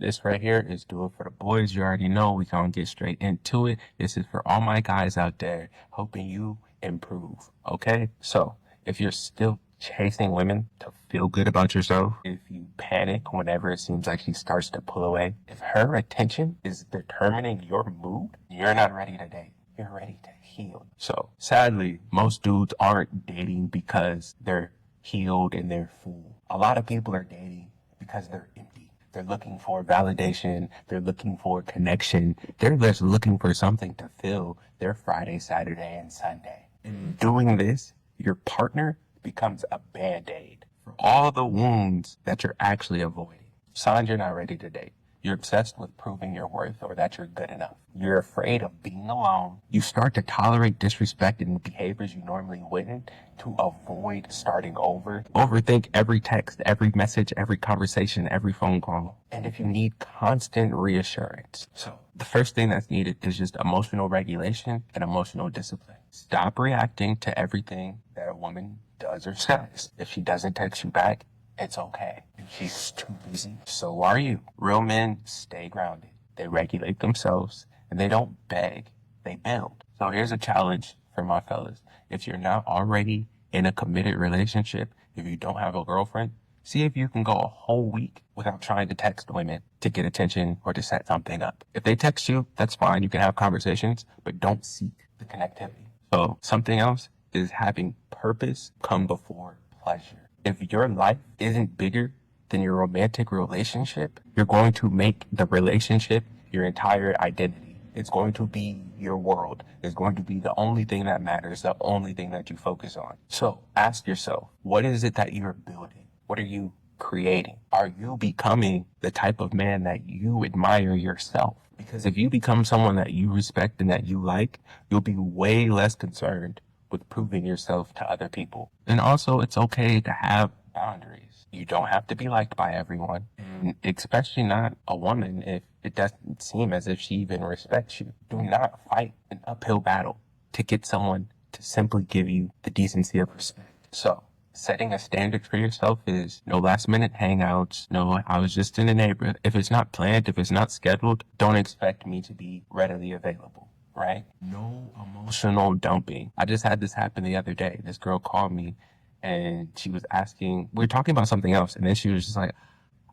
This right here is Do It For The Boys. You already know we gonna get straight into it. This is for all my guys out there hoping you improve. Okay? So, if you're still chasing women to feel good about yourself, if you panic whenever it seems like she starts to pull away, if her attention is determining your mood, you're not ready to date. You're ready to heal. So, sadly, most dudes aren't dating because they're healed and they're full. A lot of people are dating because they're empty. They're looking for validation. They're looking for connection. They're just looking for something to fill their Friday, Saturday, and Sunday. In doing this, your partner becomes a band-aid for all the wounds that you're actually avoiding. Signs you're not ready to date. You're obsessed with proving your worth or that you're good enough. You're afraid of being alone. You start to tolerate disrespect and behaviors you normally wouldn't to avoid starting over. Overthink every text, every message, every conversation, every phone call. And if you need constant reassurance. So the first thing that's needed is just emotional regulation and emotional discipline. Stop reacting to everything that a woman does or says. If she doesn't text you back, it's okay. If she's too busy, so are you. Real men stay grounded. They regulate themselves and they don't beg, they build. So here's a challenge for my fellas. If you're not already in a committed relationship, if you don't have a girlfriend, see if you can go a whole week without trying to text women to get attention or to set something up. If they text you, that's fine. You can have conversations, but don't seek the connectivity. So something else is having purpose come before pleasure. If your life isn't bigger than your romantic relationship, you're going to make the relationship your entire identity. It's going to be your world. It's going to be the only thing that matters, the only thing that you focus on. So ask yourself, what is it that you're building? What are you creating? Are you becoming the type of man that you admire yourself? Because if you become someone that you respect and that you like, you'll be way less concerned with proving yourself to other people. And also, it's okay to have boundaries. You don't have to be liked by everyone, and especially not a woman if it doesn't seem as if she even respects you. Do not fight an uphill battle to get someone to simply give you the decency of respect. So, setting a standard for yourself is no last minute hangouts. No, I was just in the neighborhood. If it's not planned, if it's not scheduled, don't expect me to be readily available. Right? No emotional dumping. I just had this happen the other day. This girl called me and she was asking, we were talking about something else. And then she was just like,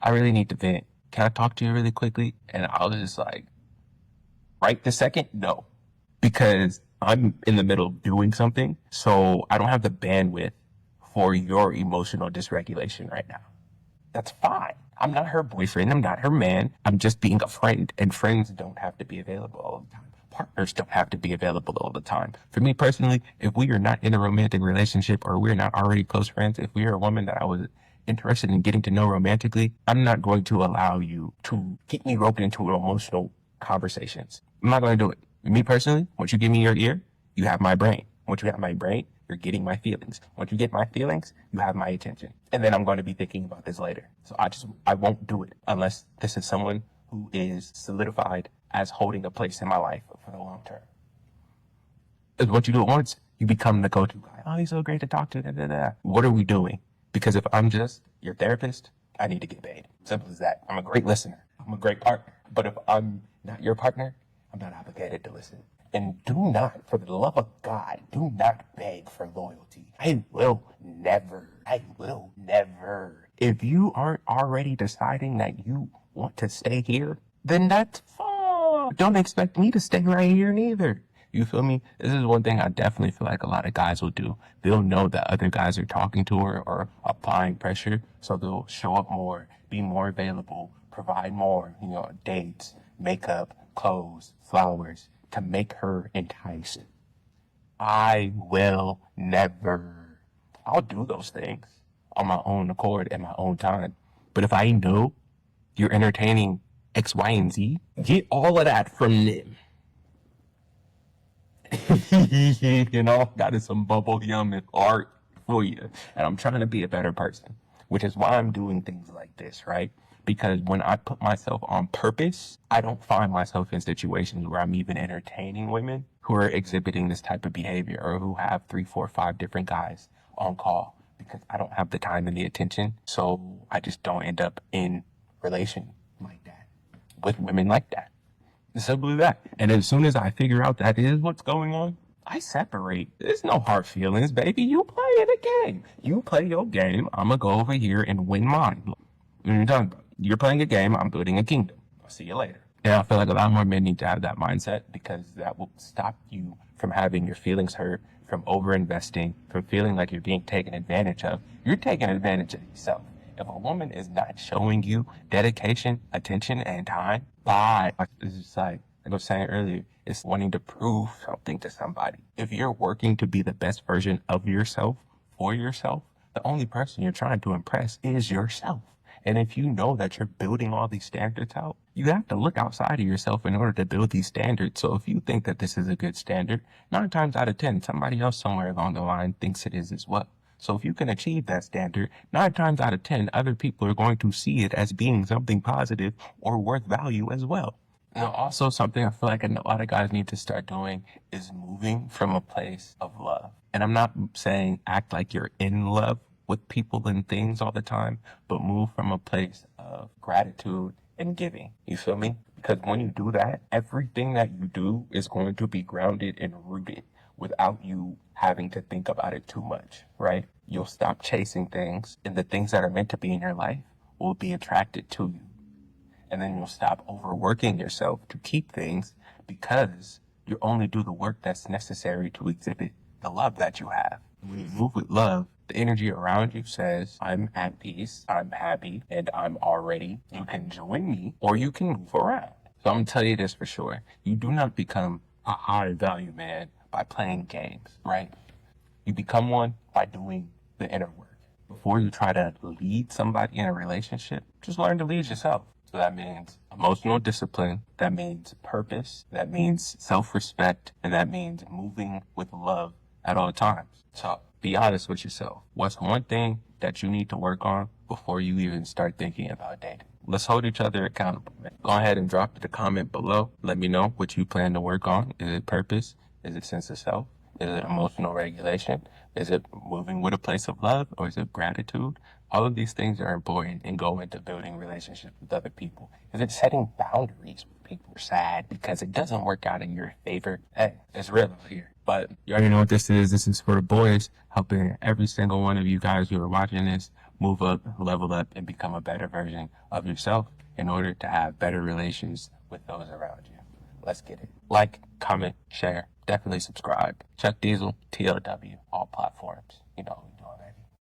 I really need to vent. Can I talk to you really quickly? And I was just like, right this second, no, because I'm in the middle of doing something. So I don't have the bandwidth for your emotional dysregulation right now. That's fine. I'm not her boyfriend. I'm not her man. I'm just being a friend, and friends don't have to be available all the time. Partners don't have to be available all the time. For me personally, if we are not in a romantic relationship or we're not already close friends, if we are a woman that I was interested in getting to know romantically, I'm not going to allow you to get me roped into emotional conversations. I'm not going to do it. Me personally, once you give me your ear, you have my brain. Once you have my brain, you're getting my feelings. Once you get my feelings, you have my attention. And then I'm going to be thinking about this later. So I won't do it unless this is someone who is solidified as holding a place in my life for the long term. Because once you do it once, you become the go-to guy. Oh, he's so great to talk to. Da, da, da. What are we doing? Because if I'm just your therapist, I need to get paid. Simple as that. I'm a great listener. I'm a great partner. But if I'm not your partner, I'm not obligated to listen. And do not, for the love of God, do not beg for loyalty. I will never. If you aren't already deciding that you want to stay here, then that's fine. Don't expect me to stay right here neither. You feel me? This is one thing I definitely feel like a lot of guys will do. They'll know that other guys are talking to her or applying pressure, so they'll show up more, be more available, provide more, dates, makeup, clothes, flowers, to make her enticed. I will never. I'll do those things on my own accord at my own time. But if I know you're entertaining X, Y, and Z, get all of that from them. That is some bubble yum and art for you. And I'm trying to be a better person, which is why I'm doing things like this, right? Because when I put myself on purpose, I don't find myself in situations where I'm even entertaining women who are exhibiting this type of behavior or who have 3, 4, 5 different guys on call, because I don't have the time and the attention. So I just don't end up in relation like that. with women like that. Simply that. And as soon as I figure out that is what's going on, I separate. There's no hard feelings, baby. You play the game. You play your game. I'm going to go over here and win mine. What are you talking about? You're playing a game. I'm building a kingdom. I'll see you later. And I feel like a lot more men need to have that mindset, because that will stop you from having your feelings hurt, from over-investing, from feeling like you're being taken advantage of. You're taking advantage of yourself. If a woman is not showing you dedication, attention, and time, bye. It's just like I was saying earlier, it's wanting to prove something to somebody. If you're working to be the best version of yourself, for yourself, the only person you're trying to impress is yourself. And if you know that you're building all these standards out, you have to look outside of yourself in order to build these standards. So if you think that this is a good standard, 9 times out of 10, somebody else somewhere along the line thinks it is as well. So if you can achieve that standard, 9 times out of 10, other people are going to see it as being something positive or worth value as well. Now, also something I feel like a lot of guys need to start doing is moving from a place of love. And I'm not saying act like you're in love with people and things all the time, but move from a place of gratitude and giving. You feel me? Because when you do that, everything that you do is going to be grounded and rooted without you having to think about it too much, right? You'll stop chasing things, and the things that are meant to be in your life will be attracted to you. And then you'll stop overworking yourself to keep things, because you only do the work that's necessary to exhibit the love that you have. When you move with love, the energy around you says, I'm at peace, I'm happy, and I'm all ready. You can join me, or you can move around. So I'm going to tell you this for sure. You do not become a high value man by playing games, right? You become one by doing the inner work. Before you try to lead somebody in a relationship, just learn to lead yourself. So that means emotional discipline, that means purpose, that means self-respect, and that means moving with love at all times. So be honest with yourself. What's one thing that you need to work on before you even start thinking about dating? Let's hold each other accountable, man. Go ahead and drop the comment below. Let me know what you plan to work on. Is it purpose? Is it sense of self? Is it emotional regulation? Is it moving with a place of love? Or is it gratitude? All of these things are important and go into building relationships with other people. Is it setting boundaries with people? Sad because it doesn't work out in your favor. Hey, it's real out here. But you already know what this is. This is for the boys, helping every single one of you guys who are watching this move up, level up, and become a better version of yourself in order to have better relations with those around you. Let's get it. Like, comment, share, definitely subscribe. Chuck Diesel, TLW, all platforms. You know,